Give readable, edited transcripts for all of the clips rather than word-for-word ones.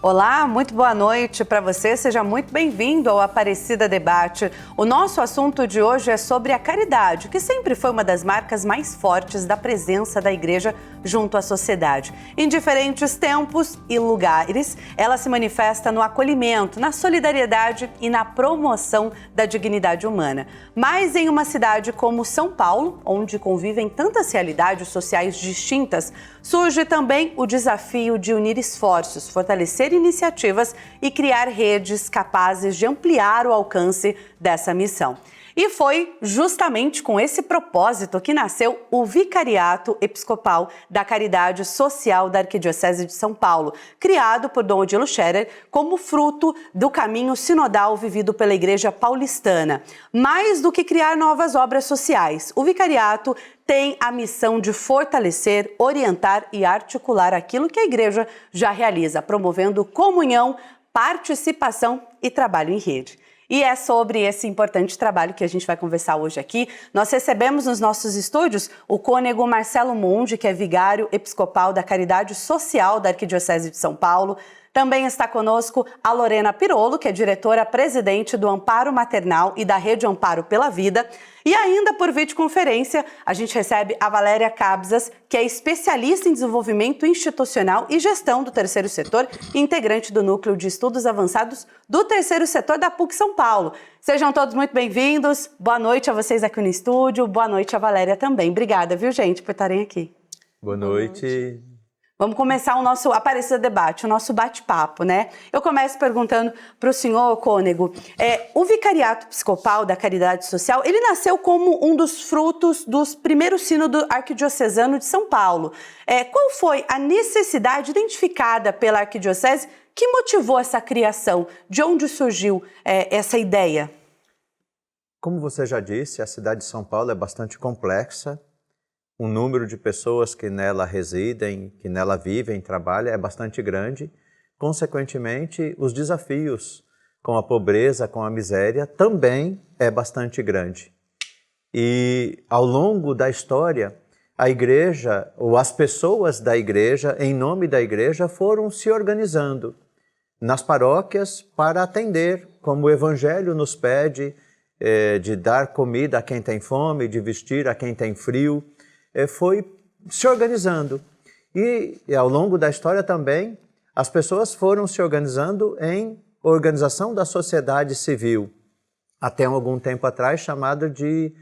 Olá, muito boa noite para você, seja muito bem-vindo ao Aparecida Debate. O nosso assunto de hoje é sobre a caridade, que sempre foi uma das marcas mais fortes da presença da igreja junto à sociedade. Em diferentes tempos e lugares, ela se manifesta no acolhimento, na solidariedade e na promoção da dignidade humana. Mas em uma cidade como São Paulo, onde convivem tantas realidades sociais distintas, surge também o desafio de unir esforços, fortalecer iniciativas e criar redes capazes de ampliar o alcance dessa missão. E foi justamente com esse propósito que nasceu o Vicariato Episcopal da Caridade Social da Arquidiocese de São Paulo, criado por Dom Odilo Scherer como fruto do caminho sinodal vivido pela Igreja paulistana. Mais do que criar novas obras sociais, o Vicariato tem a missão de fortalecer, orientar e articular aquilo que a Igreja já realiza, promovendo comunhão, participação e trabalho em rede. E é sobre esse importante trabalho que a gente vai conversar hoje aqui. Nós recebemos nos nossos estúdios o cônego Marcelo Mundi, que é vigário episcopal da Caridade Social da Arquidiocese de São Paulo. Também está conosco a Lorena Pirolo, que é diretora-presidente do Amparo Maternal e da Rede Amparo pela Vida. E ainda por videoconferência, a gente recebe a Valéria Cabzas, que é especialista em desenvolvimento institucional e gestão do terceiro setor e integrante do Núcleo de Estudos Avançados do Terceiro Setor da PUC São Paulo. Sejam todos muito bem-vindos. Boa noite a vocês aqui no estúdio. Boa noite a Valéria também. Obrigada, viu, gente, por estarem aqui. Boa noite. Vamos começar o nosso Aparecida Debate, o nosso bate-papo, né? Eu começo perguntando para o senhor, cônego, o Vicariato Episcopal da Caridade Social, ele nasceu como um dos frutos dos primeiros sínodos arquidiocesano de São Paulo. Qual foi a necessidade identificada pela arquidiocese que motivou essa criação? De onde surgiu essa ideia? Como você já disse, a cidade de São Paulo é bastante complexa. O número de pessoas que nela residem, que nela vivem, trabalham, é bastante grande. Consequentemente, os desafios com a pobreza, com a miséria, também é bastante grande. E ao longo da história, a igreja, ou as pessoas da igreja, em nome da igreja, foram se organizando nas paróquias para atender, como o Evangelho nos pede, de dar comida a quem tem fome, de vestir a quem tem frio. Foi se organizando. E ao longo da história também, as pessoas foram se organizando em organização da sociedade civil, até algum tempo atrás chamada de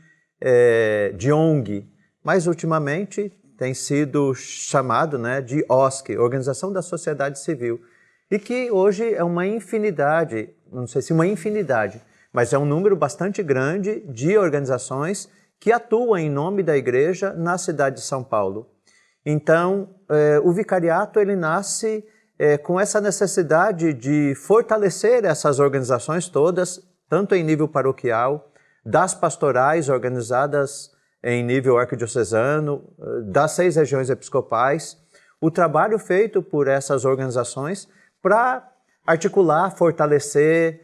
ONG, mas ultimamente tem sido chamado, né, de OSC, Organização da Sociedade Civil, e que hoje é uma infinidade, não sei se uma infinidade, mas é um número bastante grande de organizações que atua em nome da igreja na cidade de São Paulo. Então, o vicariato ele nasce com essa necessidade de fortalecer essas organizações todas, tanto em nível paroquial, das pastorais organizadas em nível arquidiocesano, das 6 regiões episcopais, o trabalho feito por essas organizações para articular, fortalecer,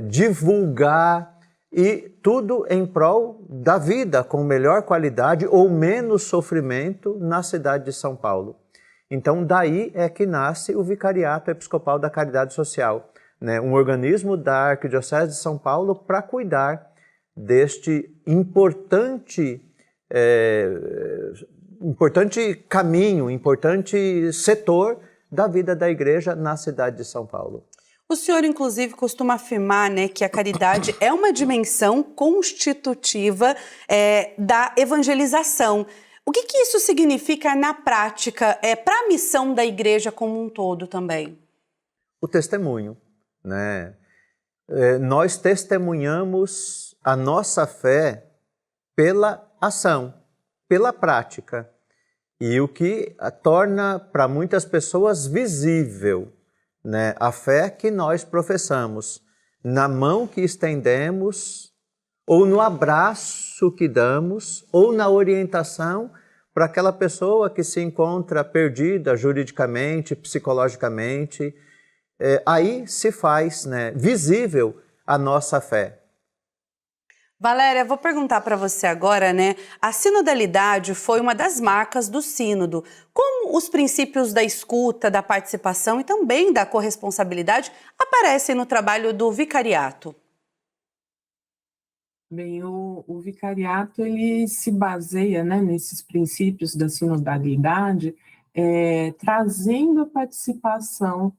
divulgar, e tudo em prol da vida com melhor qualidade ou menos sofrimento na cidade de São Paulo. Então, daí é que nasce o Vicariato Episcopal da Caridade Social, né? Um organismo da Arquidiocese de São Paulo para cuidar deste importante caminho, importante setor da vida da igreja na cidade de São Paulo. O senhor, inclusive, costuma afirmar, né, que a caridade é uma dimensão constitutiva da evangelização. O que isso significa na prática para a missão da igreja como um todo também? O testemunho, né? Nós testemunhamos a nossa fé pela ação, pela prática. E o que torna para muitas pessoas visível, né, a fé que nós professamos, na mão que estendemos, ou no abraço que damos, ou na orientação para aquela pessoa que se encontra perdida juridicamente, psicologicamente. Aí se faz, né, visível a nossa fé. Valéria, vou perguntar para você agora, né? A sinodalidade foi uma das marcas do sínodo. Como os princípios da escuta, da participação e também da corresponsabilidade aparecem no trabalho do vicariato? Bem, o vicariato ele se baseia, né, nesses princípios da sinodalidade, trazendo a participação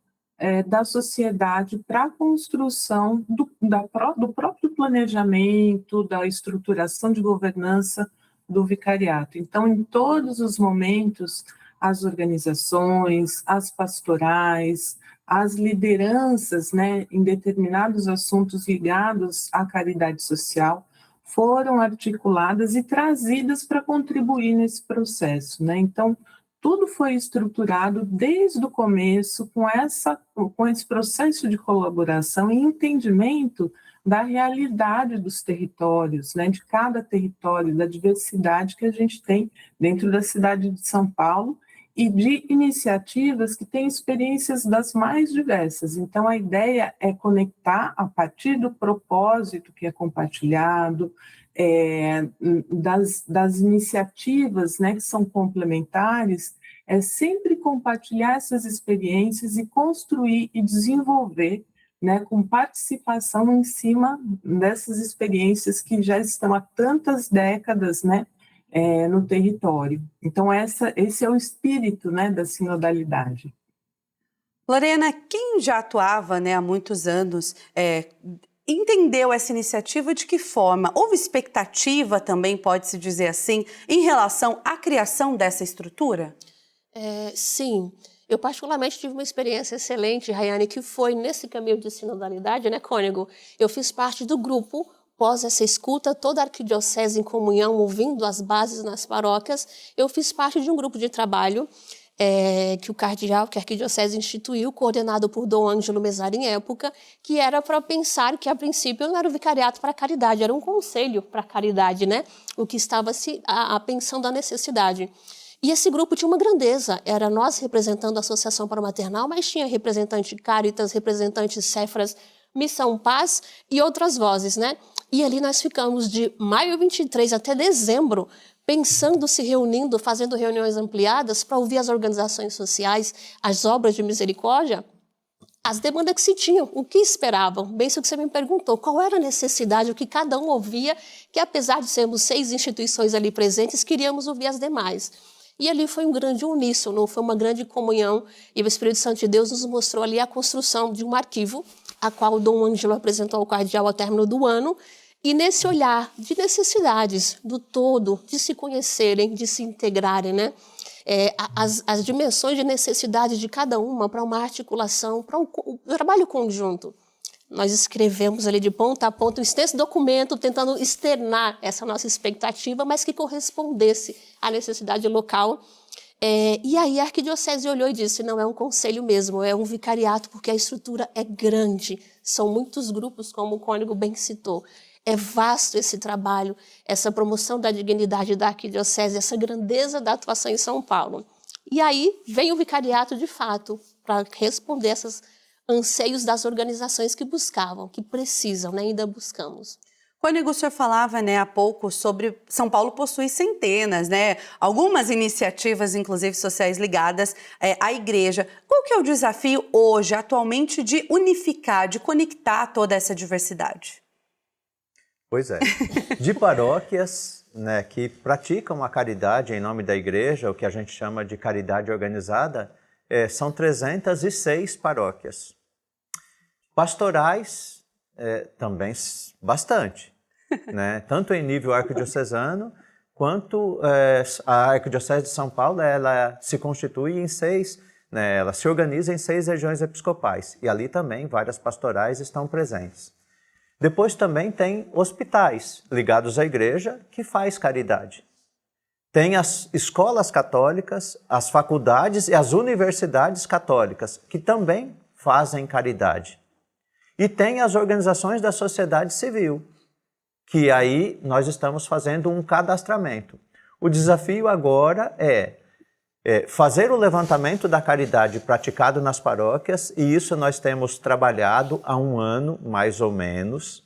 da sociedade para a construção do próprio planejamento, da estruturação de governança do vicariato. Então, em todos os momentos, as organizações, as pastorais, as lideranças, né, em determinados assuntos ligados à caridade social foram articuladas e trazidas para contribuir nesse processo, né? Então, tudo foi estruturado desde o começo com esse processo de colaboração e entendimento da realidade dos territórios, né, de cada território, da diversidade que a gente tem dentro da cidade de São Paulo e de iniciativas que têm experiências das mais diversas. Então, a ideia é conectar a partir do propósito que é compartilhado, das iniciativas, né, que são complementares, é sempre compartilhar essas experiências e construir e desenvolver, né, com participação em cima dessas experiências que já estão há tantas décadas, né, no território. Então, esse é o espírito, né, da sinodalidade. Lorena, quem já atuava, né, há muitos anos, entendeu essa iniciativa de que forma? Houve expectativa também, pode-se dizer assim, em relação à criação dessa estrutura? Sim, eu particularmente tive uma experiência excelente, Rayane, que foi nesse caminho de sinodalidade, né, Cônego? Eu fiz parte do grupo. Após essa escuta, toda a arquidiocese em comunhão, ouvindo as bases nas paróquias, eu fiz parte de um grupo de trabalho que a arquidiocese instituiu, coordenado por Dom Ângelo Mesari em época, que era para pensar que, a princípio, não era o vicariato para a caridade, era um conselho para a caridade, né? O que estava pensando a necessidade. E esse grupo tinha uma grandeza, era nós representando a Associação Paramaternal, mas tinha representante Caritas, representante Cefras, Missão Paz e outras vozes, né? E ali nós ficamos de maio 23 até dezembro, pensando, se reunindo, fazendo reuniões ampliadas para ouvir as organizações sociais, as obras de misericórdia, as demandas que se tinham, o que esperavam. Bem isso que você me perguntou, qual era a necessidade, o que cada um ouvia, que apesar de sermos 6 instituições ali presentes, queríamos ouvir as demais. E ali foi um grande uníssono, foi uma grande comunhão, e o Espírito Santo de Deus nos mostrou ali a construção de um arquivo, a qual o Dom Ângelo apresentou ao cardeal ao término do ano, e nesse olhar de necessidades do todo, de se conhecerem, de se integrarem, né? As dimensões de necessidade de cada uma para uma articulação, para um trabalho conjunto. Nós escrevemos ali de ponta a ponta um extenso documento tentando externar essa nossa expectativa, mas que correspondesse à necessidade local. E aí a arquidiocese olhou e disse, não é um conselho mesmo, é um vicariato, porque a estrutura é grande, são muitos grupos, como o Cônego bem citou. É vasto esse trabalho, essa promoção da dignidade da arquidiocese, essa grandeza da atuação em São Paulo. E aí vem o vicariato de fato, para responder esses anseios das organizações que buscavam, que precisam, né? Ainda buscamos. Cônego, o senhor falava, né, há pouco sobre São Paulo possui centenas, né, algumas iniciativas, inclusive sociais, ligadas à igreja. Qual que é o desafio hoje, atualmente, de unificar, de conectar toda essa diversidade? Pois é. De paróquias, né, que praticam a caridade em nome da igreja, o que a gente chama de caridade organizada, são 306 paróquias. Pastorais, também bastante, né? Tanto em nível arquidiocesano, quanto a Arquidiocese de São Paulo, ela se constitui em 6, né, ela se organiza em 6 regiões episcopais, e ali também várias pastorais estão presentes. Depois também tem hospitais ligados à igreja que faz caridade. Tem as escolas católicas, as faculdades e as universidades católicas que também fazem caridade. E tem as organizações da sociedade civil, que aí nós estamos fazendo um cadastramento. O desafio agora é fazer o levantamento da caridade praticado nas paróquias, e isso nós temos trabalhado há um ano, mais ou menos,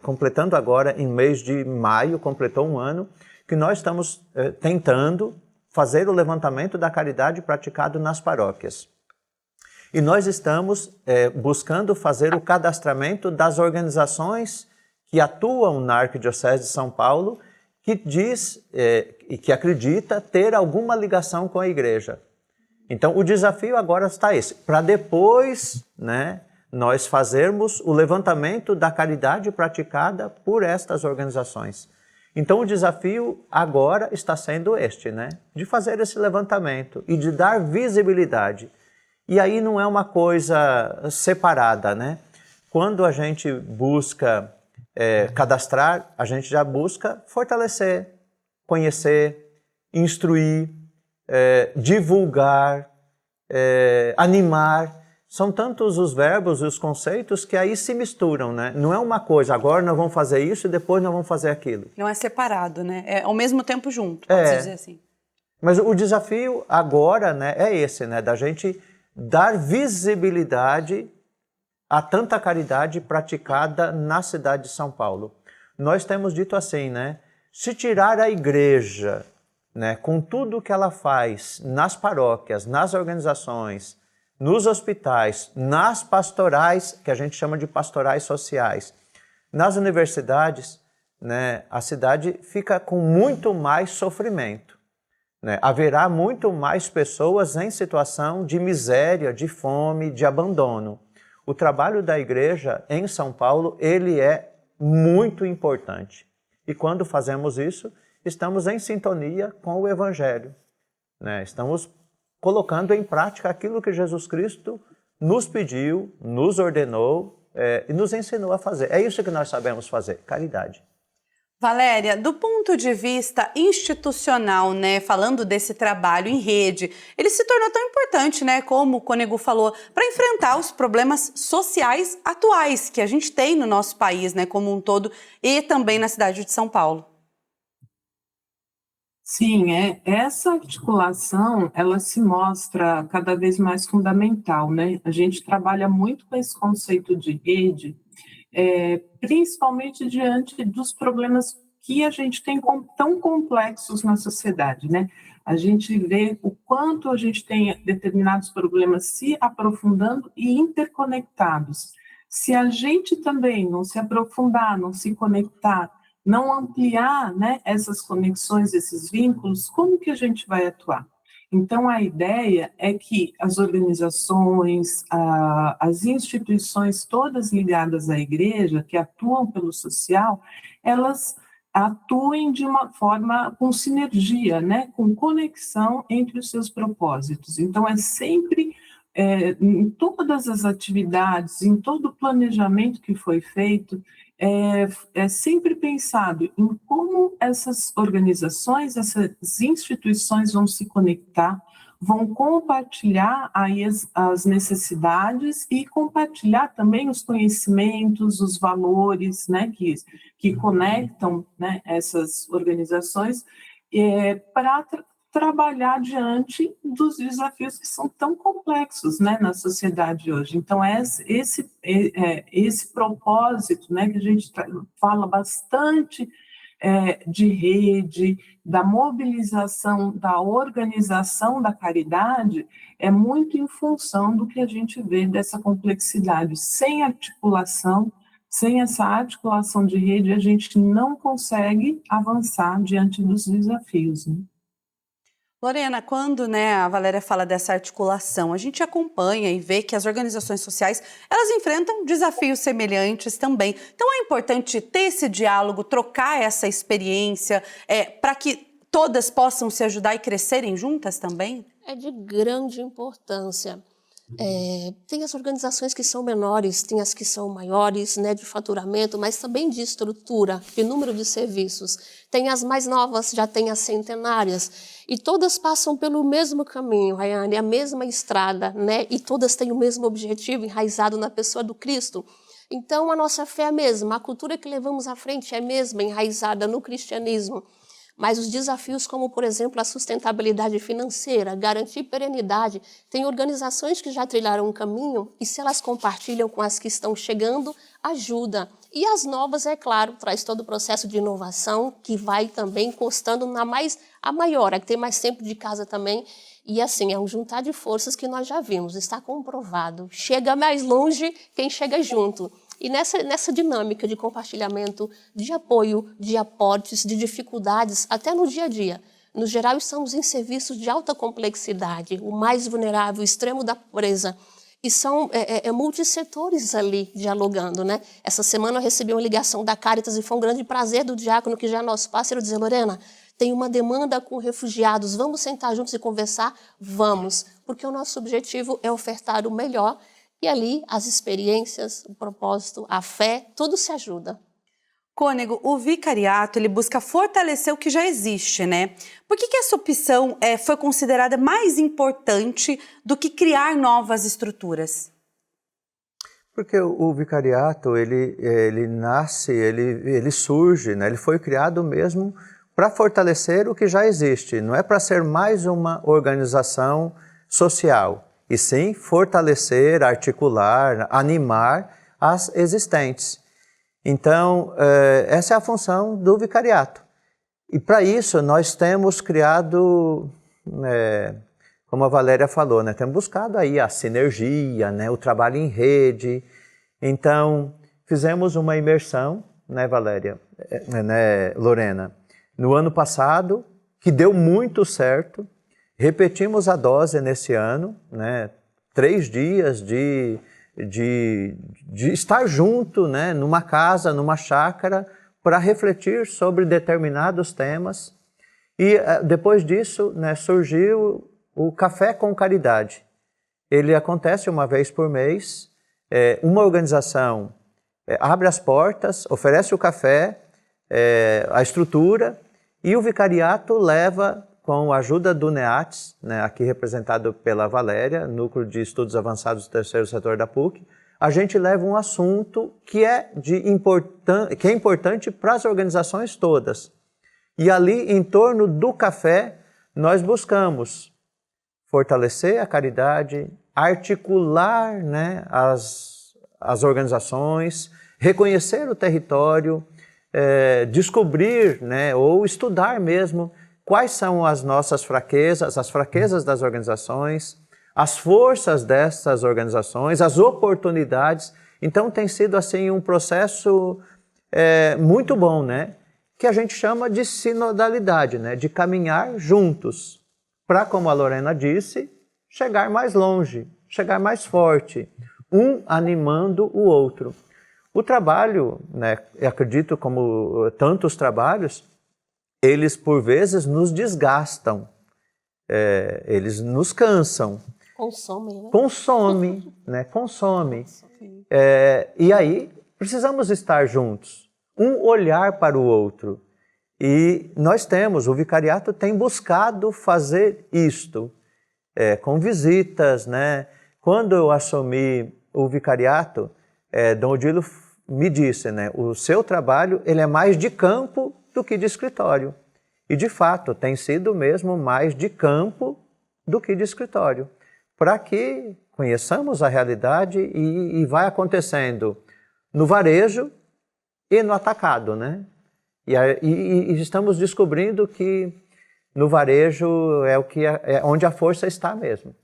completando agora em mês de maio, completou um ano, que nós estamos tentando fazer o levantamento da caridade praticado nas paróquias. E nós estamos buscando fazer o cadastramento das organizações que atuam na Arquidiocese de São Paulo, que diz e que acredita ter alguma ligação com a Igreja. Então, o desafio agora está esse, para depois, nós fazermos o levantamento da caridade praticada por estas organizações. Então, o desafio agora está sendo este, de fazer esse levantamento e de dar visibilidade. E aí não é uma coisa separada, Quando a gente busca cadastrar, a gente já busca fortalecer, conhecer, instruir, divulgar, animar. São tantos os verbos e os conceitos que aí se misturam, Não é uma coisa, agora nós vamos fazer isso e depois nós vamos fazer aquilo. Não é separado, É ao mesmo tempo junto, pode-se dizer assim. Mas o desafio agora, é esse, da gente dar visibilidade a tanta caridade praticada na cidade de São Paulo. Nós temos dito assim, se tirar a igreja, com tudo que ela faz nas paróquias, nas organizações, nos hospitais, nas pastorais, que a gente chama de pastorais sociais, nas universidades, a cidade fica com muito mais sofrimento. Haverá muito mais pessoas em situação de miséria, de fome, de abandono. O trabalho da igreja em São Paulo, ele é muito importante. E quando fazemos isso, estamos em sintonia com o Evangelho. Estamos colocando em prática aquilo que Jesus Cristo nos pediu, nos ordenou e nos ensinou a fazer. É isso que nós sabemos fazer, caridade. Valéria, do ponto de vista institucional, falando desse trabalho em rede, ele se tornou tão importante, como o Cônego falou, para enfrentar os problemas sociais atuais que a gente tem no nosso país, como um todo, e também na cidade de São Paulo. Sim, essa articulação, ela se mostra cada vez mais fundamental, A gente trabalha muito com esse conceito de rede, principalmente diante dos problemas que a gente tem tão complexos na sociedade, A gente vê o quanto a gente tem determinados problemas se aprofundando e interconectados. Se a gente também não se aprofundar, não se conectar, não ampliar, essas conexões, esses vínculos, como que a gente vai atuar? Então, a ideia é que as organizações, as instituições todas ligadas à igreja, que atuam pelo social, elas atuem de uma forma com sinergia, com conexão entre os seus propósitos. Então, é sempre, em todas as atividades, em todo o planejamento que foi feito, é sempre pensado em como essas organizações, essas instituições vão se conectar, vão compartilhar aí as necessidades e compartilhar também os conhecimentos, os valores, que conectam, essas organizações para trabalhar diante dos desafios que são tão complexos, na sociedade hoje. Então, esse propósito, que a gente fala bastante de rede, da mobilização, da organização da caridade, é muito em função do que a gente vê dessa complexidade. Sem articulação, sem essa articulação de rede, a gente não consegue avançar diante dos desafios, Lorena, quando a Valéria fala dessa articulação, a gente acompanha e vê que as organizações sociais, elas enfrentam desafios semelhantes também. Então é importante ter esse diálogo, trocar essa experiência, para que todas possam se ajudar e crescerem juntas também? É de grande importância. Tem as organizações que são menores, tem as que são maiores, de faturamento, mas também de estrutura, de número de serviços. Tem as mais novas, já tem as centenárias. E todas passam pelo mesmo caminho, Rayane, a mesma estrada, E todas têm o mesmo objetivo enraizado na pessoa do Cristo. Então, a nossa fé é a mesma, a cultura que levamos à frente é a mesma, enraizada no cristianismo. Mas os desafios como, por exemplo, a sustentabilidade financeira, garantir perenidade, tem organizações que já trilharam um caminho e se elas compartilham com as que estão chegando, ajuda. E as novas, é claro, traz todo o processo de inovação que vai também encostando a maior, a que tem mais tempo de casa também. E assim, é um juntar de forças que nós já vimos, está comprovado. Chega mais longe quem chega junto. E nessa dinâmica de compartilhamento, de apoio, de aportes, de dificuldades, até no dia a dia. No geral, estamos em serviços de alta complexidade, o mais vulnerável, o extremo da pobreza. E são multissetores ali dialogando, né? Essa semana eu recebi uma ligação da Caritas e foi um grande prazer do diácono, que já é nosso parceiro, dizer: Lorena, tem uma demanda com refugiados, vamos sentar juntos e conversar? Vamos, porque o nosso objetivo é ofertar o melhor e ali as experiências, o propósito, a fé, tudo se ajuda. Cônego, o vicariato ele busca fortalecer o que já existe, né? Por que essa opção foi considerada mais importante do que criar novas estruturas? Porque o vicariato, ele nasce, ele surge, né? Ele foi criado mesmo para fortalecer o que já existe, não é para ser mais uma organização social, e sim fortalecer, articular, animar as existentes. Então, essa é a função do vicariato. E para isso nós temos criado, como a Valéria falou, né, temos buscado aí a sinergia, né, o trabalho em rede. Então, fizemos uma imersão, né, Valéria, né, Lorena, no ano passado, que deu muito certo. Repetimos a dose nesse ano, né, 3 dias de estar junto, né, numa casa, numa chácara, para refletir sobre determinados temas. E depois disso, né, surgiu o Café com Caridade. Ele acontece uma vez por mês. Uma organização abre as portas, oferece o café, a estrutura, e o vicariato leva, com a ajuda do NEATS, né, aqui representado pela Valéria, Núcleo de Estudos Avançados do Terceiro Setor da PUC, a gente leva um assunto que é importante para as organizações todas. E ali, em torno do café, nós buscamos fortalecer a caridade, articular, né, as organizações, reconhecer o território, descobrir, né, ou estudar mesmo quais são as nossas fraquezas, as fraquezas das organizações, as forças dessas organizações, as oportunidades. Então tem sido assim um processo muito bom, né? Que a gente chama de sinodalidade, né? De caminhar juntos para, como a Lorena disse, chegar mais longe, chegar mais forte, um animando o outro. O trabalho, né, eu acredito como tantos trabalhos, eles por vezes nos desgastam, eles nos cansam. Consomem, né? Consome. E aí precisamos estar juntos, um olhar para o outro. E nós temos, o vicariato tem buscado fazer isto, com visitas, né? Quando eu assumi o vicariato, Dom Odilo me disse, né, o seu trabalho ele é mais de campo do que de escritório. E de fato tem sido mesmo mais de campo do que de escritório, para que conheçamos a realidade e vai acontecendo no varejo e no atacado, né? E estamos descobrindo que no varejo é onde a força está mesmo.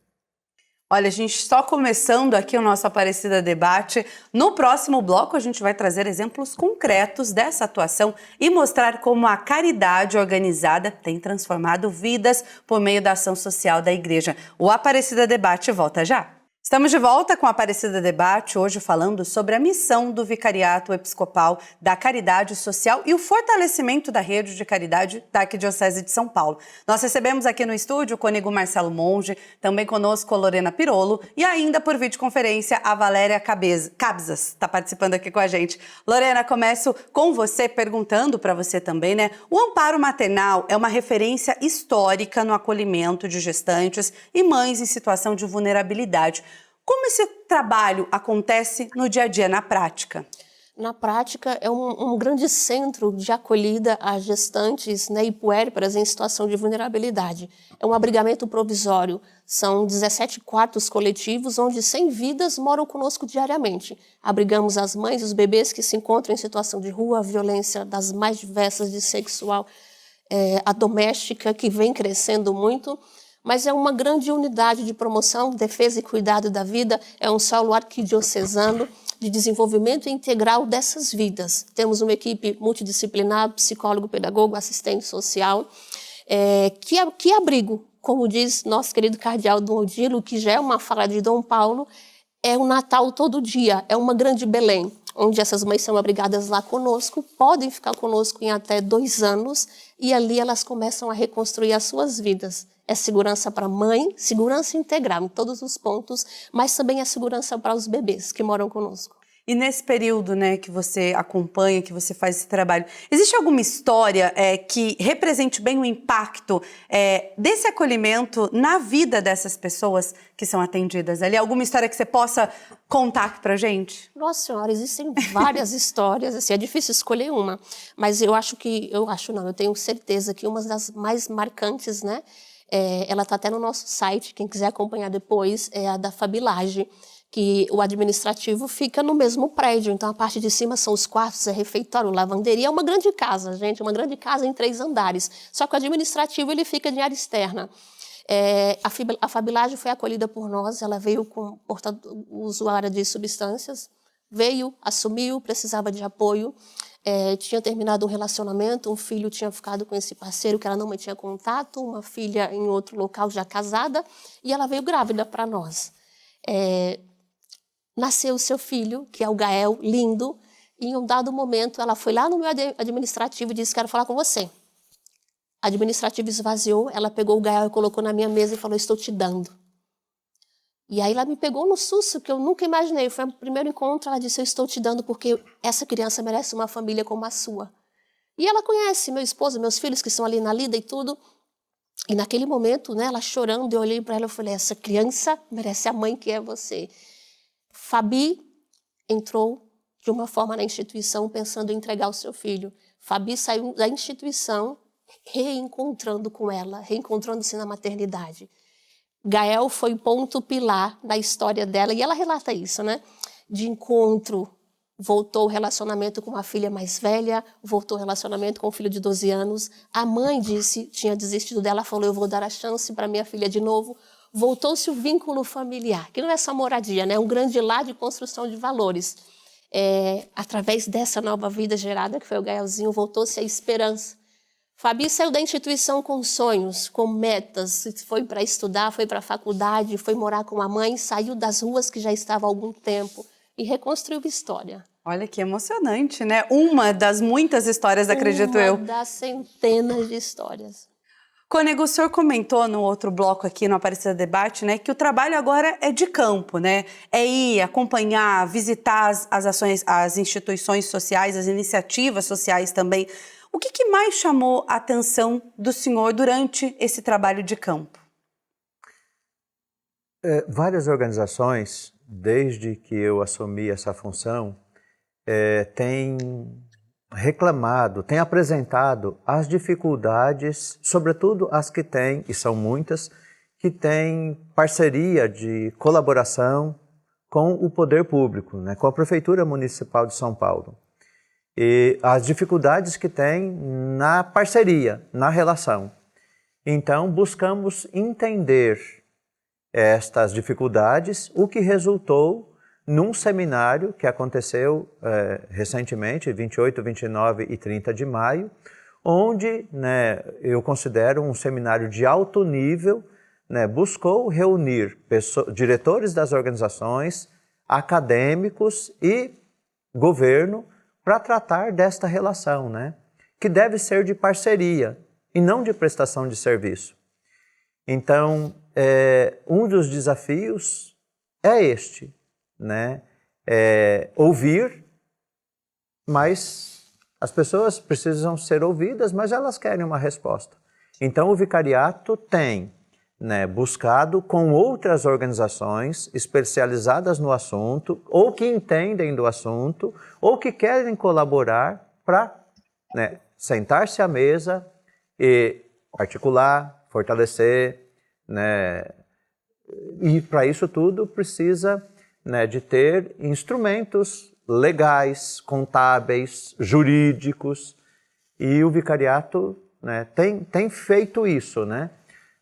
Olha, a gente está começando aqui o nosso Aparecida Debate. No próximo bloco, a gente vai trazer exemplos concretos dessa atuação e mostrar como a caridade organizada tem transformado vidas por meio da ação social da igreja. O Aparecida Debate volta já. Estamos de volta com o Aparecida Debate, hoje falando sobre a missão do Vicariato Episcopal da Caridade Social e o fortalecimento da rede de caridade da Arquidiocese de São Paulo. Nós recebemos aqui no estúdio o cônego Marcelo Monge, também conosco a Lorena Pirolo e ainda por videoconferência a Valéria Cabzas está participando aqui com a gente. Lorena, começo com você perguntando para você também, né? O amparo maternal é uma referência histórica no acolhimento de gestantes e mães em situação de vulnerabilidade. Como esse trabalho acontece no dia a dia, na prática? Na prática, é um grande centro de acolhida a gestantes, né, e puérperas em situação de vulnerabilidade. É um abrigamento provisório. São 17 quartos coletivos, onde 100 vidas moram conosco diariamente. Abrigamos as mães e os bebês que se encontram em situação de rua, violência das mais diversas, de sexual, a doméstica, que vem crescendo muito. Mas é uma grande unidade de promoção, defesa e cuidado da vida. É um solo arquidiocesano de desenvolvimento integral dessas vidas. Temos uma equipe multidisciplinar, psicólogo, pedagogo, assistente social, que abrigo, como diz nosso querido cardeal Dom Odilo, que já é uma fala de Dom Paulo, é um Natal todo dia, é uma grande Belém, onde essas mães são abrigadas lá conosco, podem ficar conosco em até 2 anos, e ali elas começam a reconstruir as suas vidas. É segurança para a mãe, segurança integral em todos os pontos, mas também é segurança para os bebês que moram conosco. E nesse período, né, que você acompanha, que você faz esse trabalho, existe alguma história que represente bem o impacto desse acolhimento na vida dessas pessoas que são atendidas ali? Alguma história que você possa contar aqui pra gente? Nossa Senhora, existem várias histórias, assim, é difícil escolher uma, mas eu tenho certeza que uma das mais marcantes, né, ela está até no nosso site, quem quiser acompanhar depois, é a da Fabilage, que o administrativo fica no mesmo prédio, então a parte de cima são os quartos, é refeitório, lavanderia, é uma grande casa, gente, uma grande casa em 3 andares, só que o administrativo ele fica de área externa. A Fabilage foi acolhida por nós, ela veio com usuária de substâncias, veio, assumiu, precisava de apoio, tinha terminado um relacionamento, um filho tinha ficado com esse parceiro que ela não mantinha contato, uma filha em outro local já casada, e ela veio grávida para nós. Nasceu o seu filho, que é o Gael, lindo, e em um dado momento ela foi lá no meu administrativo e disse: quero falar com você. A administrativa esvaziou, ela pegou o Gael e colocou na minha mesa e falou: estou te dando. E aí ela me pegou no susto, que eu nunca imaginei. Foi o primeiro encontro, ela disse: eu estou te dando porque essa criança merece uma família como a sua. E ela conhece meu esposo, meus filhos que são ali na lida e tudo. E naquele momento, né, ela chorando, eu olhei para ela e falei: essa criança merece a mãe que é você. Fabi entrou de uma forma na instituição pensando em entregar o seu filho. Fabi saiu da instituição reencontrando com ela, reencontrando-se na maternidade. Gael foi ponto pilar da história dela, e ela relata isso, né? De encontro, voltou o relacionamento com a filha mais velha, voltou o relacionamento com o filho de 12 anos. A mãe disse, tinha desistido dela, falou: eu vou dar a chance para minha filha de novo. Voltou-se o vínculo familiar, que não é só moradia, né? É um grande lar de construção de valores. Através dessa nova vida gerada, que foi o Gaelzinho, voltou-se a esperança. Fabi saiu da instituição com sonhos, com metas, foi para estudar, foi para a faculdade, foi morar com a mãe, saiu das ruas que já estava há algum tempo e reconstruiu a história. Olha que emocionante, né? Uma das muitas histórias, acredito eu. Uma das centenas de histórias. Cônego, o senhor comentou no outro bloco aqui no Aparecida Debate, né, que o trabalho agora é de campo, né? É ir acompanhar, visitar as ações, as instituições sociais, as iniciativas sociais também. O que mais chamou a atenção do senhor durante esse trabalho de campo? Várias organizações, desde que eu assumi essa função, têm reclamado, têm apresentado as dificuldades, sobretudo as que têm, e são muitas, que têm parceria de colaboração com o poder público, né, com a Prefeitura Municipal de São Paulo. E as dificuldades que tem na parceria, na relação. Então, buscamos entender estas dificuldades, o que resultou num seminário que aconteceu recentemente, 28, 29 e 30 de maio, onde, né, eu considero um seminário de alto nível, né, buscou reunir diretores das organizações, acadêmicos e governo para tratar desta relação, né, que deve ser de parceria e não de prestação de serviço. Então, um dos desafios é este, né? Ouvir, mas as pessoas precisam ser ouvidas, mas elas querem uma resposta. Então, o vicariato tem né, buscado com outras organizações especializadas no assunto, ou que entendem do assunto, ou que querem colaborar para, né, sentar-se à mesa e articular, fortalecer, né, e para isso tudo precisa, né, de ter instrumentos legais, contábeis, jurídicos, e o vicariato, né, tem feito isso, né?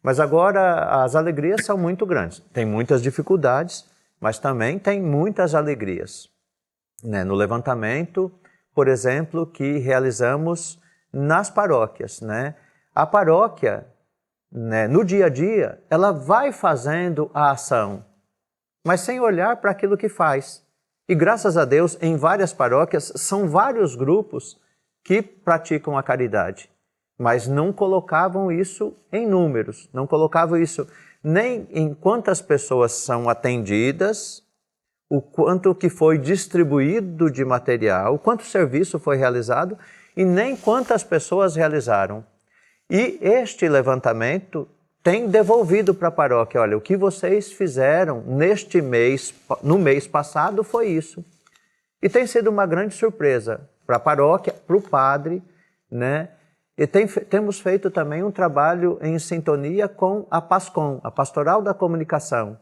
Mas agora as alegrias são muito grandes. Tem muitas dificuldades, mas também tem muitas alegrias, né? No levantamento, por exemplo, que realizamos nas paróquias, né? A paróquia, né, no dia a dia, ela vai fazendo a ação, mas sem olhar para aquilo que faz. E graças a Deus, em várias paróquias, são vários grupos que praticam a caridade, mas não colocavam isso em números, não colocavam isso nem em quantas pessoas são atendidas, o quanto que foi distribuído de material, o quanto serviço foi realizado e nem quantas pessoas realizaram. E este levantamento tem devolvido para a paróquia, olha, o que vocês fizeram neste mês, no mês passado foi isso. E tem sido uma grande surpresa para a paróquia, para o padre, né? E temos feito também um trabalho em sintonia com a PASCOM, a Pastoral da Comunicação,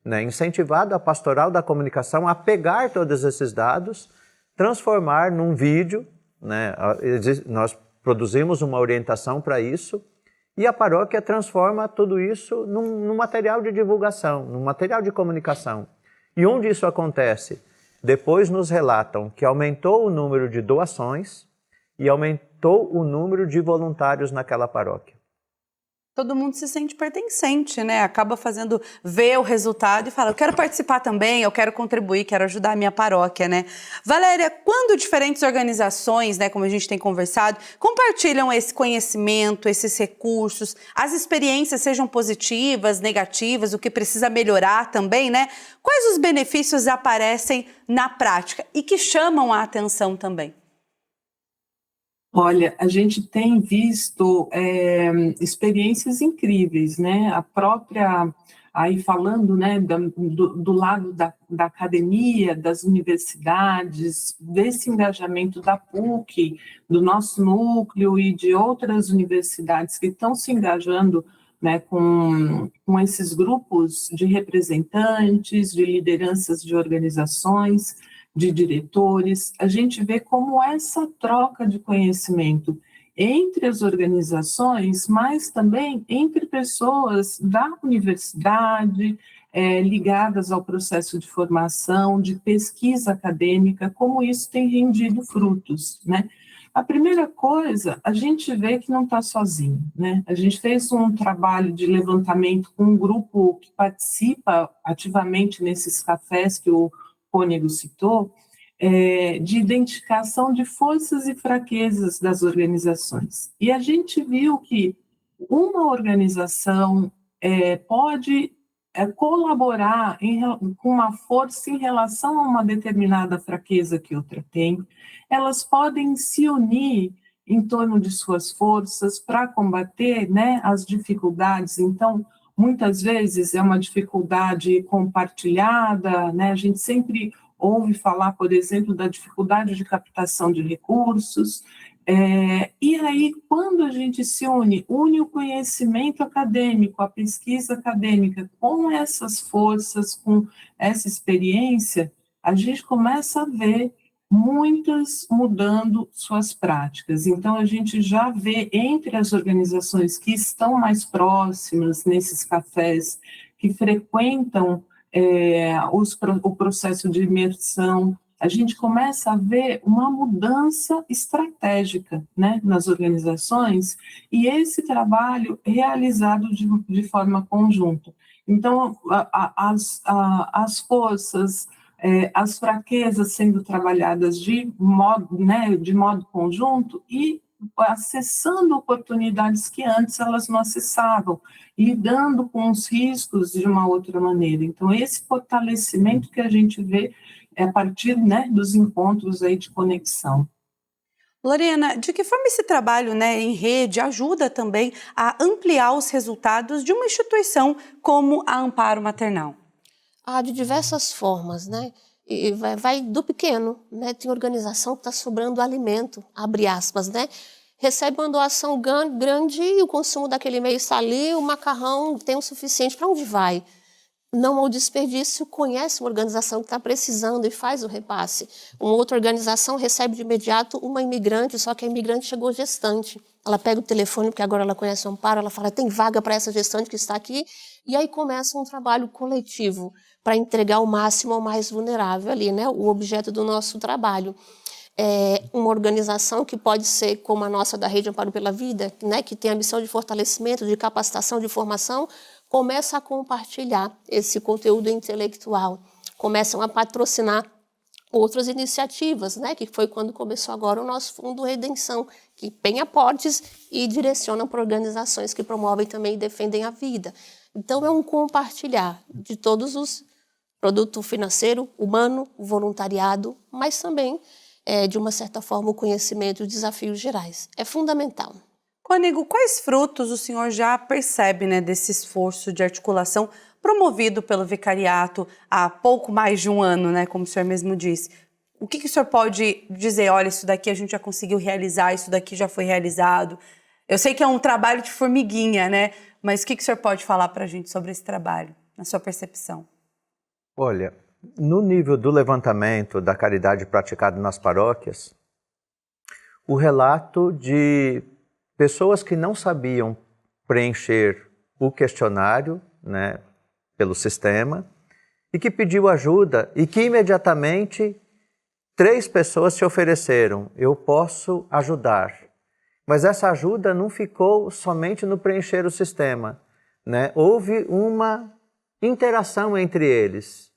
né? Incentivado a Pastoral da Comunicação a pegar todos esses dados, transformar num vídeo, né? Nós produzimos uma orientação para isso, e a paróquia transforma tudo isso num material de divulgação, num material de comunicação. E onde isso acontece? Depois nos relatam que aumentou o número de doações e aumentou o número de voluntários naquela paróquia. Todo mundo se sente pertencente, né? Acaba fazendo, vê o resultado e fala, eu quero participar também, eu quero contribuir, quero ajudar a minha paróquia, né? Valéria, quando diferentes organizações, né, como a gente tem conversado, compartilham esse conhecimento, esses recursos, as experiências sejam positivas, negativas, o que precisa melhorar também, né? Quais os benefícios aparecem na prática e que chamam a atenção também? Olha, a gente tem visto experiências incríveis, né? A própria, aí falando, né, do lado da academia, das universidades, desse engajamento da PUC, do nosso núcleo e de outras universidades que estão se engajando, né, com esses grupos de representantes, de lideranças de organizações, de diretores, a gente vê como essa troca de conhecimento entre as organizações, mas também entre pessoas da universidade, ligadas ao processo de formação, de pesquisa acadêmica, como isso tem rendido frutos, né? A primeira coisa, a gente vê que não está sozinho, né? A gente fez um trabalho de levantamento com um grupo que participa ativamente nesses cafés que o Cônego citou, de identificação de forças e fraquezas das organizações. E a gente viu que uma organização pode colaborar com uma força em relação a uma determinada fraqueza que outra tem, elas podem se unir em torno de suas forças para combater, né, as dificuldades. Então, muitas vezes é uma dificuldade compartilhada, né? A gente sempre ouve falar, por exemplo, da dificuldade de captação de recursos, e aí, quando a gente se une o conhecimento acadêmico, a pesquisa acadêmica com essas forças, com essa experiência, a gente começa a ver muitas mudando suas práticas. Então, a gente já vê entre as organizações que estão mais próximas nesses cafés, que frequentam o processo de imersão, a gente começa a ver uma mudança estratégica, né, nas organizações, e esse trabalho realizado de forma conjunta. Então, as forças, as fraquezas sendo trabalhadas de modo conjunto e acessando oportunidades que antes elas não acessavam, lidando com os riscos de uma outra maneira. Então, esse fortalecimento que a gente vê é a partir, né, dos encontros aí de conexão. Lorena, de que forma esse trabalho, né, em rede ajuda também a ampliar os resultados de uma instituição como a Amparo Maternal? De diversas formas, né? E vai do pequeno, né? Tem organização que está sobrando alimento, abre aspas, né? Recebe uma doação grande e o consumo daquele mês está ali, o macarrão tem o suficiente. Para onde vai? Não ao desperdício, conhece uma organização que está precisando e faz o repasse. Uma outra organização recebe de imediato uma imigrante, só que a imigrante chegou gestante. Ela pega o telefone, porque agora ela conhece o Amparo, ela fala, tem vaga para essa gestante que está aqui, e aí começa um trabalho coletivo para entregar o máximo ao mais vulnerável ali, né? O objeto do nosso trabalho. Uma organização que pode ser como a nossa da Rede Amparo pela Vida, né? Que tem a missão de fortalecimento, de capacitação, de formação, começa a compartilhar esse conteúdo intelectual, começam a patrocinar outras iniciativas, né? Que foi quando começou agora o nosso Fundo Redenção, que tem aportes e direciona para organizações que promovem também e defendem a vida. Então é um compartilhar de todos os produto financeiro, humano, voluntariado, mas também, de uma certa forma, o conhecimento e os desafios gerais. É fundamental. Cônego, quais frutos o senhor já percebe, né, desse esforço de articulação promovido pelo vicariato há pouco mais de um ano, né, como o senhor mesmo disse? O que o senhor pode dizer, olha, isso daqui a gente já conseguiu realizar, isso daqui já foi realizado? Eu sei que é um trabalho de formiguinha, né, mas o que o senhor pode falar para a gente sobre esse trabalho, na sua percepção? Olha, no nível do levantamento da caridade praticada nas paróquias, o relato de pessoas que não sabiam preencher o questionário, né, pelo sistema, e que pediu ajuda e que imediatamente 3 pessoas se ofereceram, eu posso ajudar. Mas essa ajuda não ficou somente no preencher o sistema, né? Houve uma interação entre eles,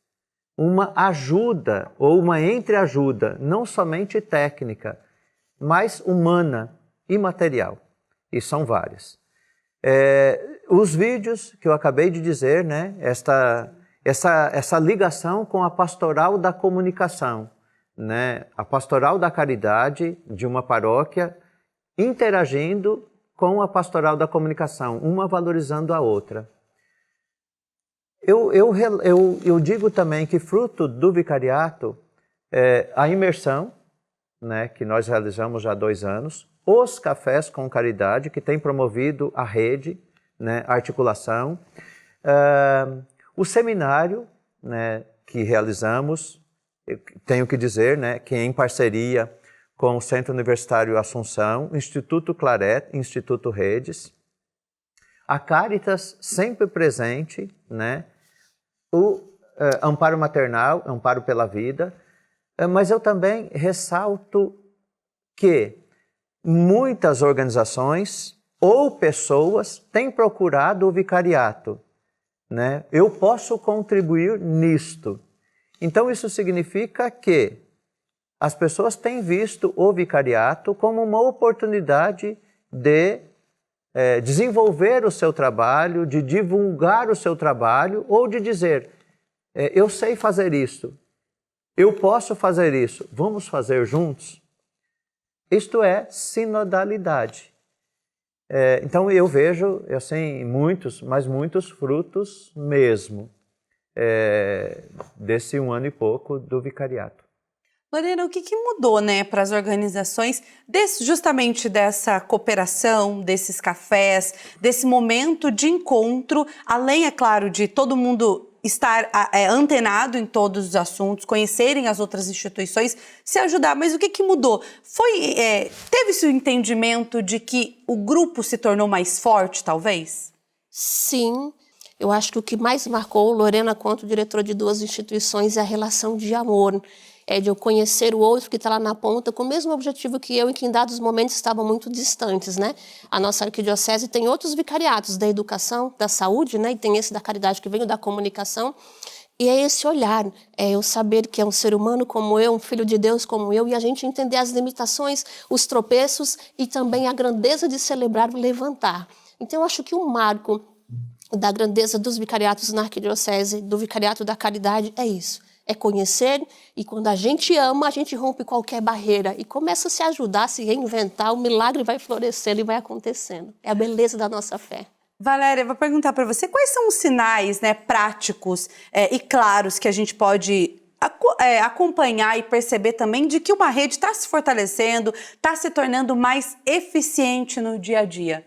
uma ajuda ou uma entreajuda, não somente técnica, mas humana e material. E são várias. Os vídeos que eu acabei de dizer, né? Essa ligação com a pastoral da comunicação, né? A pastoral da caridade de uma paróquia interagindo com a pastoral da comunicação, uma valorizando a outra. Eu digo também que fruto do vicariato é a imersão, né, que nós realizamos já há 2 anos, os cafés com caridade, que tem promovido a rede, né, a articulação, o seminário, né, que realizamos, tenho que dizer, né, que em parceria com o Centro Universitário Assunção, Instituto Claret, Instituto Redes, a Caritas sempre presente, né? O Amparo Maternal, Amparo pela Vida, mas eu também ressalto que muitas organizações ou pessoas têm procurado o vicariato, né? Eu posso contribuir nisto. Então isso significa que as pessoas têm visto o vicariato como uma oportunidade de desenvolver o seu trabalho, de divulgar o seu trabalho ou de dizer, eu sei fazer isso, eu posso fazer isso, vamos fazer juntos? Isto é sinodalidade. Então eu vejo, assim, muitos, mas muitos frutos mesmo desse 1 ano e pouco do vicariato. Lorena, o que mudou, né, para as organizações, justamente dessa cooperação, desses cafés, desse momento de encontro, além, é claro, de todo mundo estar antenado em todos os assuntos, conhecerem as outras instituições, se ajudar, mas o que mudou? Teve esse entendimento de que o grupo se tornou mais forte, talvez? Sim, eu acho que o que mais marcou Lorena quanto diretora de 2 instituições é a relação de amor, de eu conhecer o outro que está lá na ponta com o mesmo objetivo que eu e que em dados momentos estavam muito distantes, né? A nossa arquidiocese tem outros vicariatos da educação, da saúde, né? E tem esse da caridade que veio da comunicação. E é esse olhar, eu saber que é um ser humano como eu, um filho de Deus como eu, e a gente entender as limitações, os tropeços e também a grandeza de celebrar e levantar. Então eu acho que um marco da grandeza dos vicariatos na arquidiocese, do vicariato da caridade, é isso. é conhecer, e quando a gente ama, a gente rompe qualquer barreira e começa a se ajudar, a se reinventar, o milagre vai florescendo e vai acontecendo. É a beleza da nossa fé. Valéria, eu vou perguntar para você, quais são os sinais, né, práticos e claros que a gente pode acompanhar e perceber também de que uma rede está se fortalecendo, está se tornando mais eficiente no dia a dia?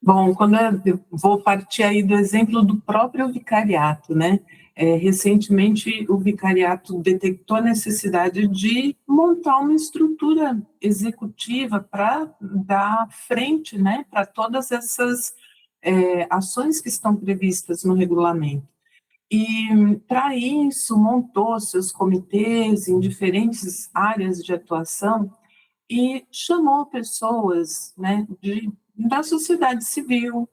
Bom, quando eu vou partir aí do exemplo do próprio vicariato, né? Recentemente, o vicariato detectou a necessidade de montar uma estrutura executiva para dar frente, né, para todas essas ações que estão previstas no regulamento. E, para isso, montou seus comitês em diferentes áreas de atuação e chamou pessoas, né, da sociedade civil,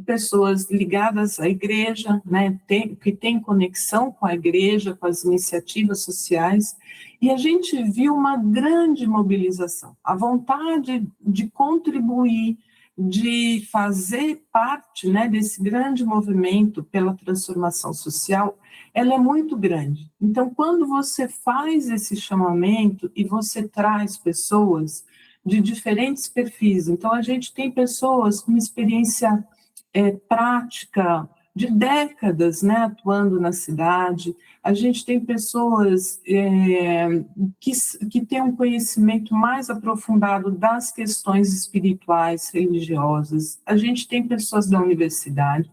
pessoas ligadas à igreja, né, que têm conexão com a igreja, com as iniciativas sociais, e a gente viu uma grande mobilização, a vontade de contribuir, de fazer parte, né, desse grande movimento pela transformação social, ela é muito grande. Então, quando você faz esse chamamento e você traz pessoas de diferentes perfis, então a gente tem pessoas com experiência prática de décadas, né, atuando na cidade, a gente tem pessoas que têm um conhecimento mais aprofundado das questões espirituais, religiosas, a gente tem pessoas da universidade.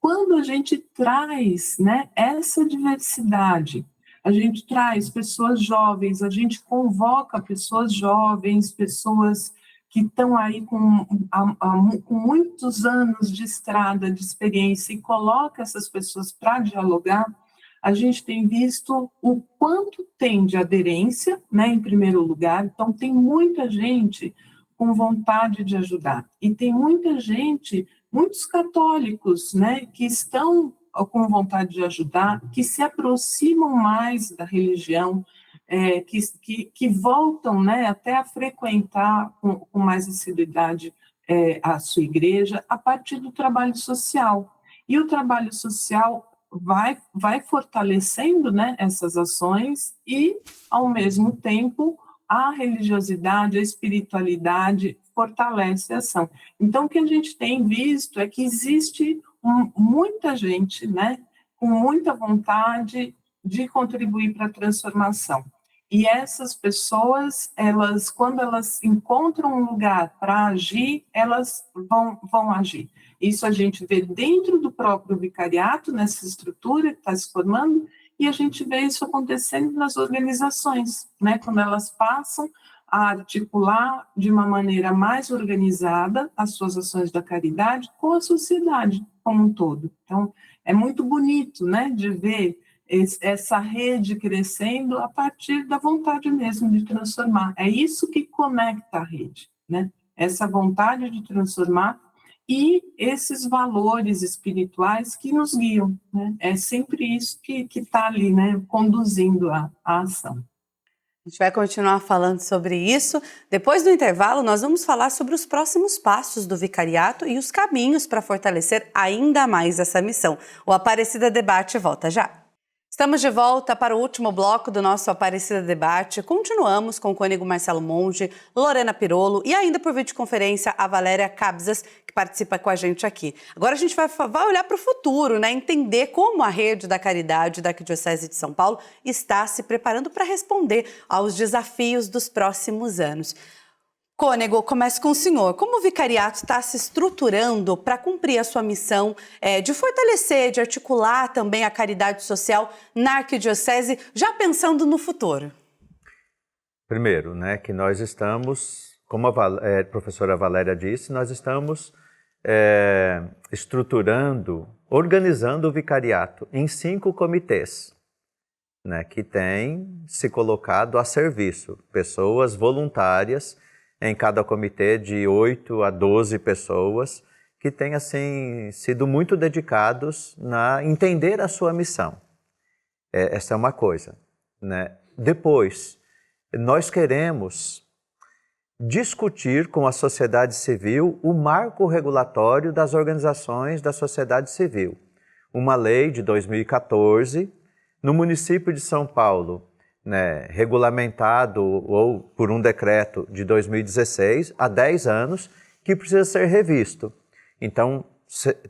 Quando a gente traz, né, essa diversidade, a gente traz pessoas jovens, a gente convoca pessoas jovens, pessoas que estão aí com muitos anos de estrada, de experiência, e coloca essas pessoas para dialogar, a gente tem visto o quanto tem de aderência, né, em primeiro lugar. Então, tem muita gente com vontade de ajudar. E tem muita gente, muitos católicos, né, que estão com vontade de ajudar, que se aproximam mais da religião, que voltam, né, até a frequentar com mais assiduidade a sua igreja, a partir do trabalho social. E o trabalho social vai fortalecendo, né, essas ações e, ao mesmo tempo, a religiosidade, a espiritualidade fortalece a ação. Então, o que a gente tem visto é que existe muita gente, né, com muita vontade de contribuir para a transformação. E essas pessoas, quando elas encontram um lugar para agir, elas vão agir. Isso a gente vê dentro do próprio vicariato, nessa estrutura que está se formando, e a gente vê isso acontecendo nas organizações, né? Quando elas passam a articular de uma maneira mais organizada as suas ações da caridade com a sociedade como um todo. Então, é muito bonito, né, de ver essa rede crescendo a partir da vontade mesmo de transformar. É isso que conecta a rede, né? Essa vontade de transformar e esses valores espirituais que nos guiam, né? É sempre isso que está ali, né, conduzindo a ação. A gente vai continuar falando sobre isso. Depois do intervalo, nós vamos falar sobre os próximos passos do vicariato e os caminhos para fortalecer ainda mais essa missão. O Aparecida Debate volta já. Estamos de volta para o último bloco do nosso Aparecida Debate. Continuamos com o cônego Marcelo Monge, Lorena Pirolo e ainda por videoconferência a Valéria Cabzas, que participa com a gente aqui. Agora a gente vai olhar para o futuro, né? Entender como a rede da caridade da Arquidiocese de São Paulo está se preparando para responder aos desafios dos próximos anos. Cônego, começo com o senhor. Como o vicariato está se estruturando para cumprir a sua missão de fortalecer, de articular também a caridade social na Arquidiocese, já pensando no futuro? Primeiro, né, que nós estamos, como a professora Valéria disse, nós estamos estruturando, organizando o vicariato em 5 comitês, né, que têm se colocado a serviço, pessoas voluntárias em cada comitê de 8 a 12 pessoas que têm, assim, sido muito dedicados a entender a sua missão. Essa é uma coisa, né? Depois, nós queremos discutir com a sociedade civil o marco regulatório das organizações da sociedade civil. Uma lei de 2014 No município de São Paulo, né, regulamentado ou por um decreto de 2016, há 10 anos, que precisa ser revisto. Então,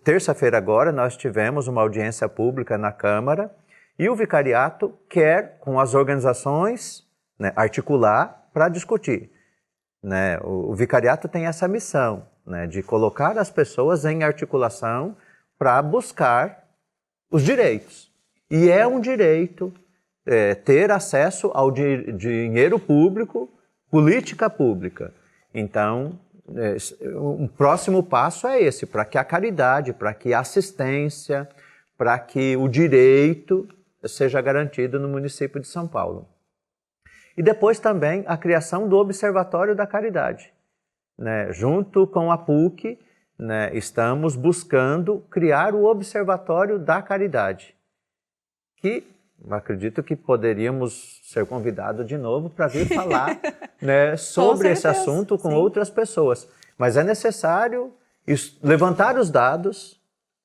terça-feira agora, nós tivemos uma audiência pública na Câmara e o vicariato quer, com as organizações, né, articular para discutir. Né? O vicariato tem essa missão, né, de colocar as pessoas em articulação para buscar os direitos. E é um direito ter acesso ao dinheiro público, política pública. Então, um próximo passo é esse, para que a caridade, para que a assistência, para que o direito seja garantido no município de São Paulo. E depois também a criação do Observatório da Caridade. Né? Junto com a PUC, né, estamos buscando criar o Observatório da Caridade, que eu acredito que poderíamos ser convidados de novo para vir falar né, sobre esse assunto com outras pessoas. Mas é necessário levantar os dados,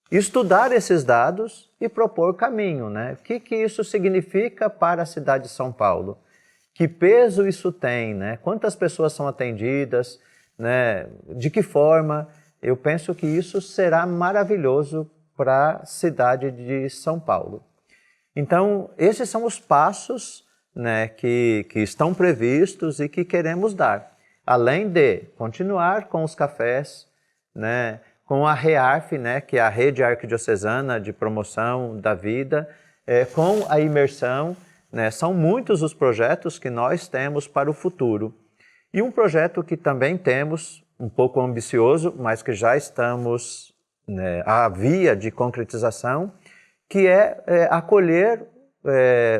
estudar esses dados e propor caminho. Né? O que isso significa para a cidade de São Paulo? Que peso isso tem? Né? Quantas pessoas são atendidas? Né? De que forma? Eu penso que isso será maravilhoso para a cidade de São Paulo. Então, esses são os passos né, que estão previstos e que queremos dar. Além de continuar com os cafés, né, com a REARF, né, que é a Rede Arquidiocesana de Promoção da Vida, com a imersão, né, são muitos os projetos que nós temos para o futuro. E um projeto que também temos, um pouco ambicioso, mas que já estamos né, à via de concretização, que é acolher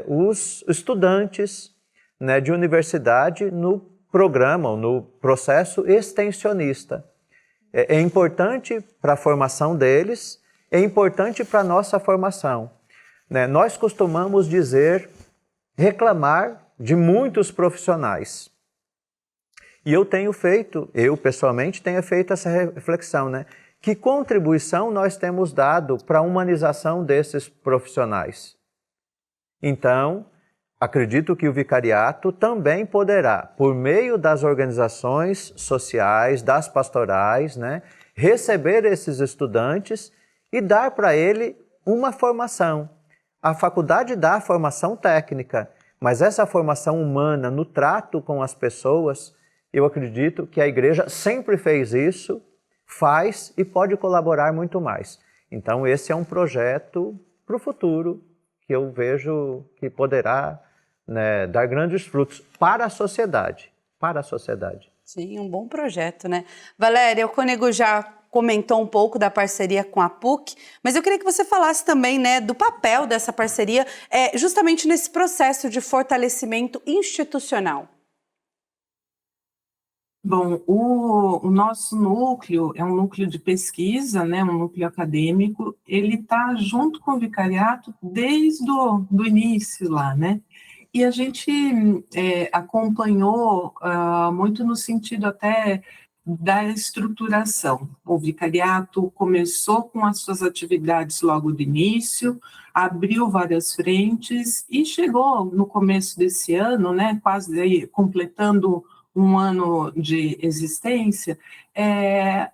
os estudantes né, de universidade no programa, ou no processo extensionista. É importante para a formação deles, é importante para a nossa formação. Né? Nós costumamos reclamar de muitos profissionais. E eu pessoalmente tenho feito essa reflexão, né? Que contribuição nós temos dado para a humanização desses profissionais? Então, acredito que o vicariato também poderá, por meio das organizações sociais, das pastorais, né, receber esses estudantes e dar para ele uma formação. A faculdade dá formação técnica, mas essa formação humana no trato com as pessoas, eu acredito que a igreja sempre fez isso, faz e pode colaborar muito mais. Então, esse é um projeto para o futuro que eu vejo que poderá né, dar grandes frutos para a sociedade. Para a sociedade. Sim, um bom projeto, né? Valéria, o Cônego já comentou um pouco da parceria com a PUC, mas eu queria que você falasse também né, do papel dessa parceria justamente nesse processo de fortalecimento institucional. Bom, o nosso núcleo é um núcleo de pesquisa, né, um núcleo acadêmico, ele está junto com o vicariato desde do início lá, né? E a gente acompanhou muito no sentido até da estruturação. O vicariato começou com as suas atividades logo do início, abriu várias frentes e chegou no começo desse ano, né, quase aí, completando um ano de existência,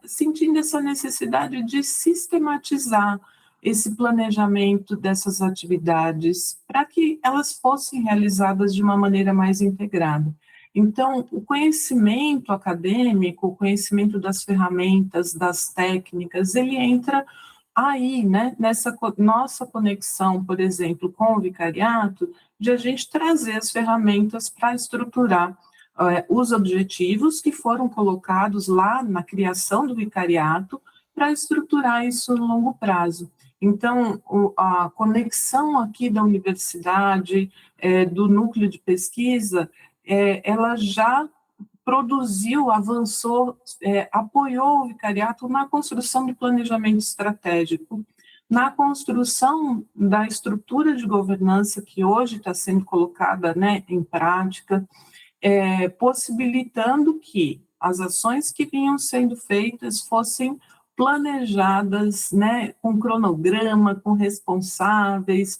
sentindo essa necessidade de sistematizar esse planejamento dessas atividades para que elas fossem realizadas de uma maneira mais integrada. Então, o conhecimento acadêmico, o conhecimento das ferramentas, das técnicas, ele entra aí, né, nessa nossa conexão, por exemplo, com o vicariato, de a gente trazer as ferramentas para estruturar os objetivos que foram colocados lá na criação do vicariato para estruturar isso no longo prazo. Então, a conexão aqui da universidade, do núcleo de pesquisa, ela já produziu, avançou, apoiou o vicariato na construção de planejamento estratégico, na construção da estrutura de governança que hoje está sendo colocada né, em prática, possibilitando que as ações que vinham sendo feitas fossem planejadas, né, com cronograma, com responsáveis,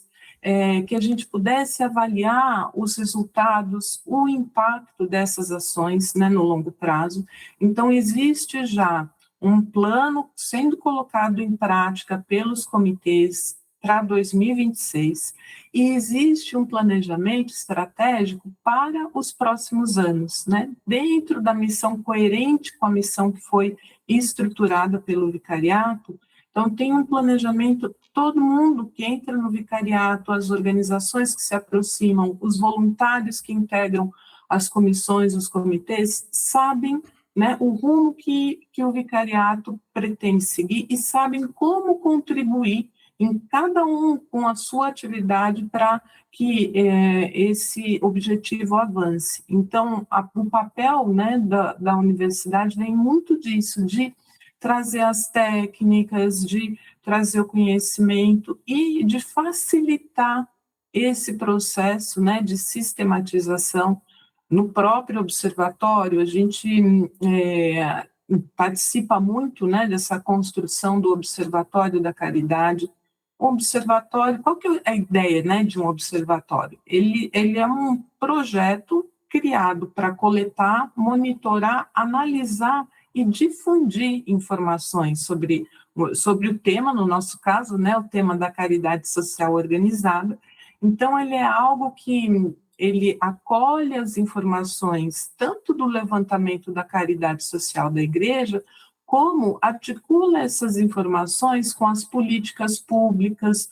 que a gente pudesse avaliar os resultados, o impacto dessas ações, né, no longo prazo. Então, existe já um plano sendo colocado em prática pelos comitês para 2026, e existe um planejamento estratégico para os próximos anos, né? Dentro da missão, coerente com a missão que foi estruturada pelo vicariato. Então, tem um planejamento, todo mundo que entra no vicariato, as organizações que se aproximam, os voluntários que integram as comissões, os comitês, sabem, né, o rumo que o vicariato pretende seguir e sabem como contribuir em cada um com a sua atividade para que esse objetivo avance. Então, o papel, né, da universidade vem muito disso, de trazer as técnicas, de trazer o conhecimento e de facilitar esse processo, né, de sistematização. No próprio observatório, a gente participa muito, né, dessa construção do Observatório da Caridade. O observatório, qual que é a ideia, né, de um observatório? Ele é um projeto criado para coletar, monitorar, analisar e difundir informações sobre o tema, no nosso caso, né, o tema da caridade social organizada. Então, ele é algo que ele acolhe as informações tanto do levantamento da caridade social da igreja, como articula essas informações com as políticas públicas,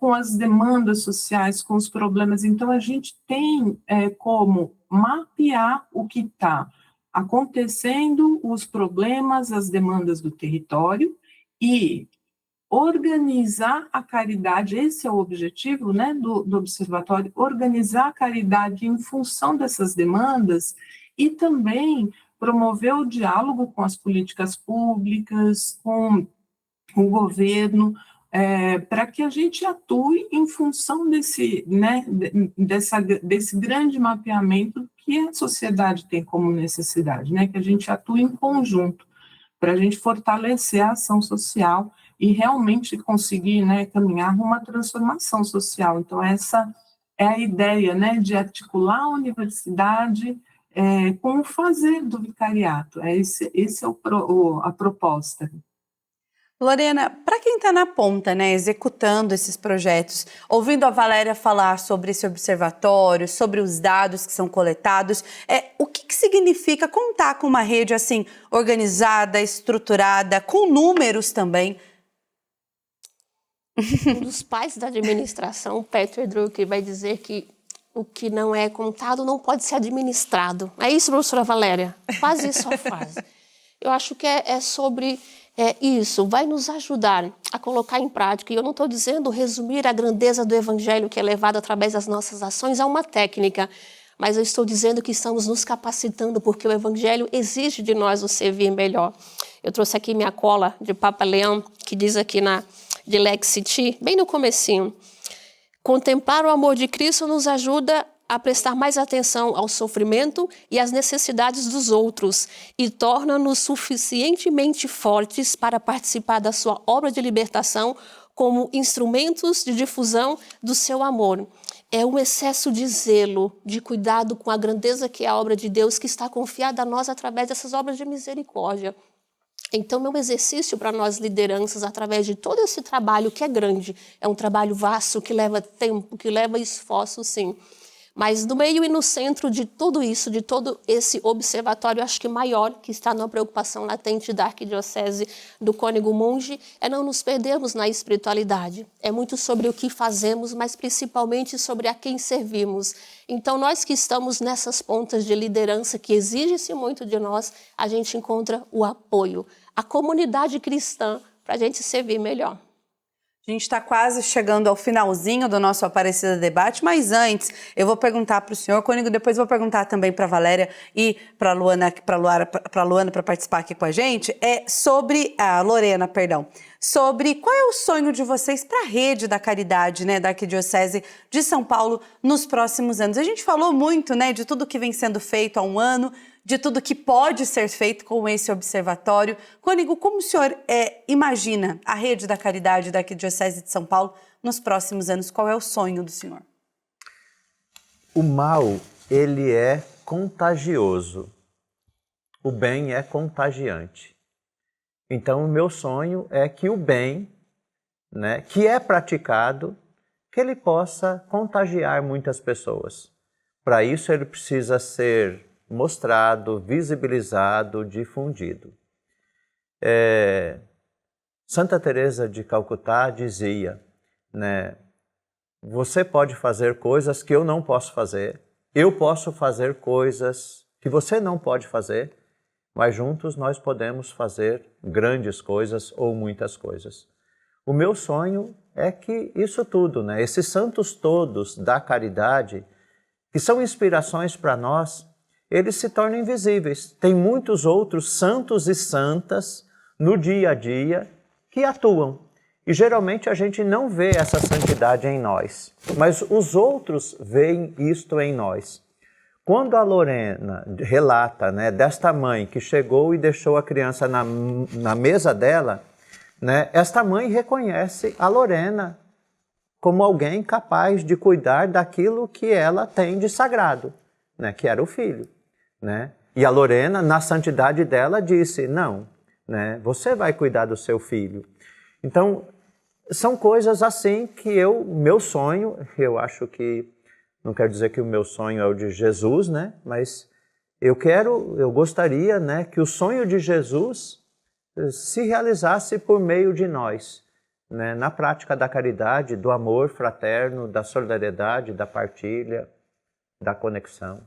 com as demandas sociais, com os problemas. Então, a gente tem como mapear o que está acontecendo, os problemas, as demandas do território, e organizar a caridade. Esse é o objetivo, né, do observatório, organizar a caridade em função dessas demandas e também promover o diálogo com as políticas públicas, com o governo, para que a gente atue em função desse grande mapeamento que a sociedade tem como necessidade, né, que a gente atue em conjunto, para a gente fortalecer a ação social e realmente conseguir, né, caminhar uma transformação social. Então, essa é a ideia, né, de articular a universidade com o fazer do vicariato. Esse é a proposta. Lorena, para quem está na ponta, né, executando esses projetos, ouvindo a Valéria falar sobre esse observatório, sobre os dados que são coletados, o que significa contar com uma rede assim organizada, estruturada, com números também? Um dos pais da administração, Peter Drucker, vai dizer que o que não é contado não pode ser administrado. É isso, professora Valéria? Quase isso a frase. Eu acho que é sobre isso, vai nos ajudar a colocar em prática. E eu não estou dizendo resumir a grandeza do evangelho que é levado através das nossas ações a uma técnica, mas eu estou dizendo que estamos nos capacitando, porque o evangelho exige de nós o servir melhor. Eu trouxe aqui minha cola de Papa Leão, que diz aqui de Lex City, bem no comecinho: contemplar o amor de Cristo nos ajuda a prestar mais atenção ao sofrimento e às necessidades dos outros e torna-nos suficientemente fortes para participar da sua obra de libertação como instrumentos de difusão do seu amor. É um excesso de zelo, de cuidado com a grandeza que é a obra de Deus, que está confiada a nós através dessas obras de misericórdia. Então, é um exercício para nós lideranças, através de todo esse trabalho que é grande. É um trabalho vasto, que leva tempo, que leva esforço, sim. Mas no meio e no centro de tudo isso, de todo esse observatório, acho que maior, que está numa preocupação latente da Arquidiocese do Cônego Monge, é não nos perdermos na espiritualidade. É muito sobre o que fazemos, mas principalmente sobre a quem servimos. Então, nós que estamos nessas pontas de liderança, que exige-se muito de nós, a gente encontra o apoio, a comunidade cristã, para a gente servir melhor. A gente está quase chegando ao finalzinho do nosso Aparecida Debate, mas antes eu vou perguntar para o senhor Cônego, depois vou perguntar também para a Valéria e para a Luana para participar aqui com a gente, sobre a Lorena, sobre qual é o sonho de vocês para a rede da caridade, né, da Arquidiocese de São Paulo nos próximos anos. A gente falou muito, né, de tudo que vem sendo feito há um ano, de tudo que pode ser feito com esse observatório. Cônego, como o senhor imagina a rede da caridade da Arquidiocese de São Paulo nos próximos anos? Qual é o sonho do senhor? O mal, ele é contagioso. O bem é contagiante. Então, o meu sonho é que o bem, né, que é praticado, que ele possa contagiar muitas pessoas. Para isso, ele precisa ser mostrado, visibilizado, difundido. Santa Teresa de Calcutá dizia, né, você pode fazer coisas que eu não posso fazer, eu posso fazer coisas que você não pode fazer, mas juntos nós podemos fazer grandes coisas ou muitas coisas. O meu sonho é que isso tudo, né, esses santos todos da caridade, que são inspirações para nós, eles se tornem visíveis. Tem muitos outros santos e santas no dia a dia que atuam. E geralmente a gente não vê essa santidade em nós, mas os outros veem isto em nós. Quando a Lorena relata, né, desta mãe que chegou e deixou a criança na mesa dela, né, esta mãe reconhece a Lorena como alguém capaz de cuidar daquilo que ela tem de sagrado, né, que era o filho. Né? E a Lorena, na santidade dela, disse, não, né, você vai cuidar do seu filho. Então, são coisas assim que meu sonho, eu acho que, não quero dizer que o meu sonho é o de Jesus, né, mas eu gostaria, né, que o sonho de Jesus se realizasse por meio de nós, né, na prática da caridade, do amor fraterno, da solidariedade, da partilha, da conexão.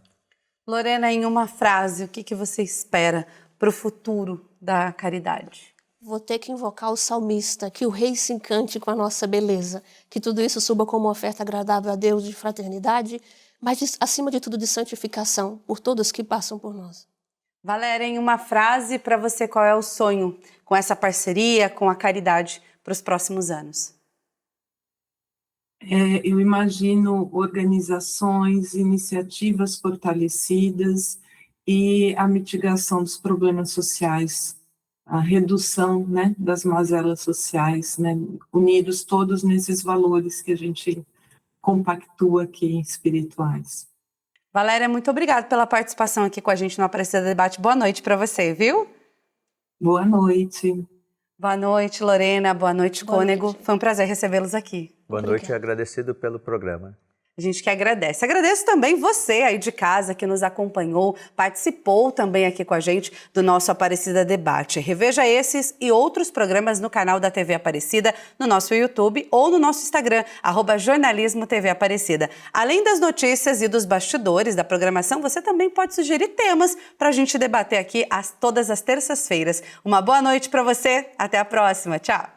Lorena, em uma frase, o que você espera para o futuro da caridade? Vou ter que invocar o salmista, que o rei se encante com a nossa beleza, que tudo isso suba como oferta agradável a Deus de fraternidade, mas acima de tudo de santificação por todos que passam por nós. Valéria, em uma frase, para você, qual é o sonho com essa parceria, com a caridade para os próximos anos? Eu imagino organizações, iniciativas fortalecidas e a mitigação dos problemas sociais, a redução, né, das mazelas sociais, né, unidos todos nesses valores que a gente compactua aqui, espirituais. Valéria, muito obrigada pela participação aqui com a gente no Aparecida Debate. Boa noite para você, viu? Boa noite. Boa noite, Lorena. Boa noite, Cônego. Foi um prazer recebê-los aqui. Boa noite e agradecido pelo programa. A gente que agradece. Agradeço também você aí de casa que nos acompanhou, participou também aqui com a gente do nosso Aparecida Debate. Reveja esses e outros programas no canal da TV Aparecida, no nosso YouTube ou no nosso Instagram, @jornalismo TV Aparecida. Além das notícias e dos bastidores da programação, você também pode sugerir temas para a gente debater aqui todas as terças-feiras. Uma boa noite para você, até a próxima. Tchau!